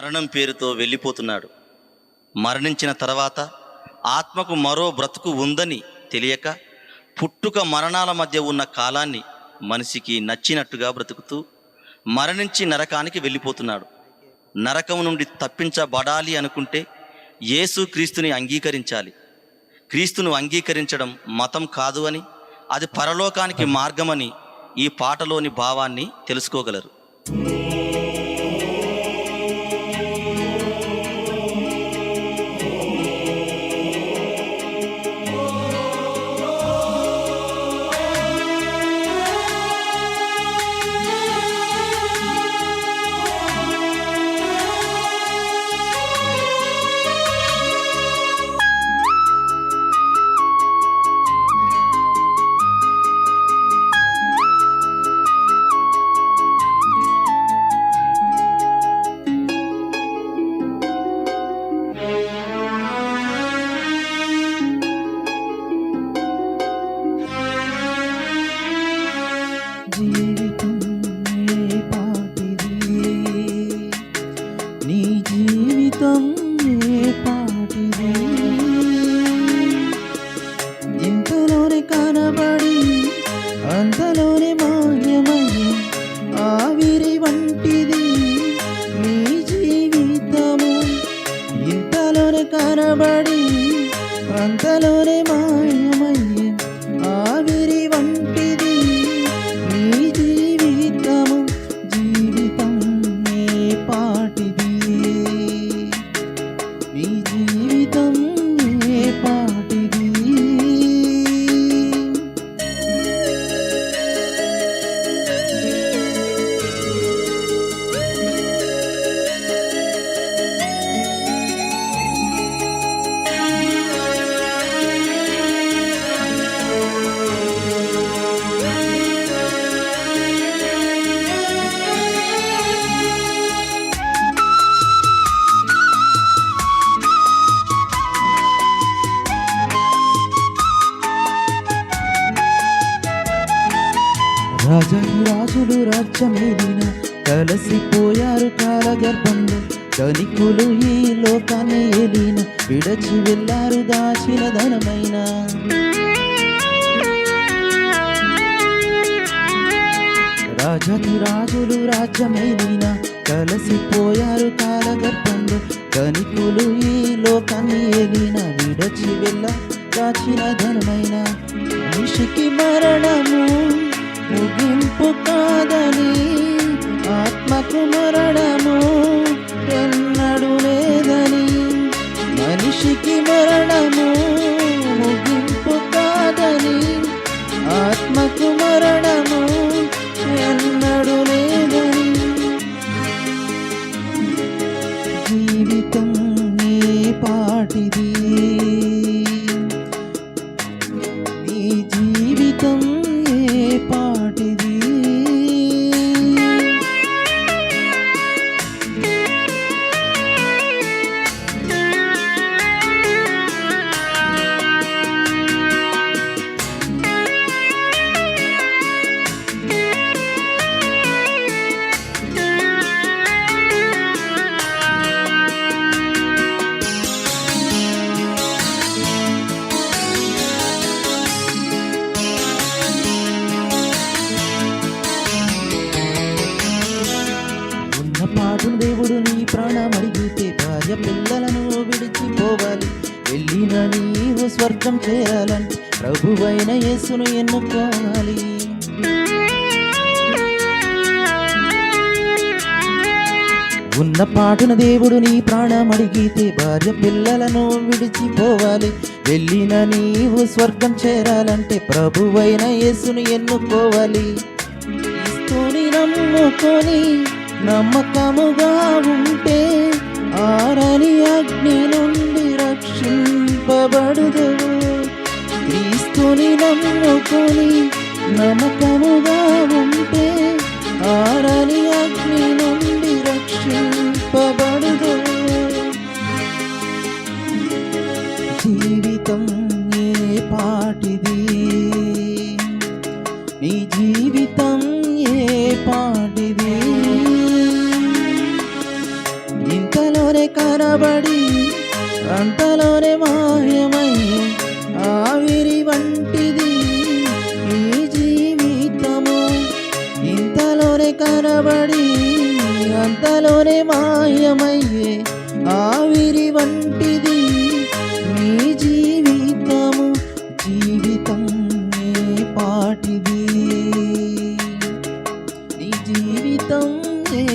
మరణం పేరుతో వెళ్ళిపోతున్నాడు. మరణించిన తర్వాత ఆత్మకు మరో బ్రతుకు ఉందని తెలియక పుట్టుక మరణాల మధ్య ఉన్న కాలాన్ని మనిషికి నచ్చినట్టుగా బ్రతుకుతూ మరణించి నరకానికి వెళ్ళిపోతున్నాడు. నరకం నుండి తప్పించబడాలి అనుకుంటే యేసు క్రీస్తుని అంగీకరించాలి. క్రీస్తును అంగీకరించడం మతం కాదు అని, అది పరలోకానికి మార్గమని ఈ పాటలోని భావాన్ని తెలుసుకోగలరు. జీవితం ఏ పాటిది, నీ జీవితం ఏ పాటిది, ఇంతలోనే కనబడి అంతలోనే మాయమయ్యే ఆవిరి వంటిది నీ జీవితము. ఇంతలోనే కనబడి అంతలోనే మాయమయ్యే ఆవిరి వంటిది నీ జీవితము. జీవితం ఏ పాటిది, నీ జీవితం ఏ పాటిది. రాజులు రాజ్యమేలిన కలసిపోయారు కాలగర్భంలో. ధనికులు ఈ లోకాన్ని ఏలిన విడచి వెళ్ళారు దాచిన ధనమైన. రాజులు రాజ్యమేలిన కలసిపోయారు కాలగర్భంలో. ధనికులు ఈ లోకాన్ని ఏలిన విడచి వెళ్ళ దాచిన ధనమైన. మనిషికి మరణము ముగింపు కాదని, ఆత్మకు మరణము ఎన్నడూ లేదని. మనిషికి మరణము ముగింపు కాదని, ఆత్మకు మరణము ఎన్నడూ లేదని. జీవితం ఏ పాటిది, నీ జీవితం ఏ పాటిది. పాటును దేవుడు నీ ప్రాణం అడిగితే భార్య పిల్లలను విడిచిపోవాలి. వెళ్ళిన నీవు స్వర్గం చేరాలంటే ప్రభువైన యేసును ఎన్నుకోవాలి. ఉన్న పాటున దేవుడు నీ ప్రాణం అడిగితే భార్య పిల్లలను విడిచిపోవాలి. వెళ్ళిన నీవు స్వర్గం చేరాలంటే ప్రభువైన యేసును ఎన్నుకోవాలి. క్రీస్తుని నమ్ముకొని నమ్మకముగా ఉంటే ఆరని అగ్ని నుండి రక్షింపబడుదువు. క్రీస్తుని నమ్ముకొని నమ్మకముగా ఉంటే ఆరని అగ్ని నుండి రక్షింపబడుదువు. జీవితం ఏ పాటిది, నీ జీవితం ఏ పాటిది. ఇంత కనబడి అంతలోనే మాయమై ఆవిరి వంటిది ఈ జీవితము. ఇంతలోనే కనబడి అంతలోనే మాయమయ్యే ఆవిరి వంటిది నీ జీవితము. జీవితం ఏ పాటిది, నీ జీవితం ఏ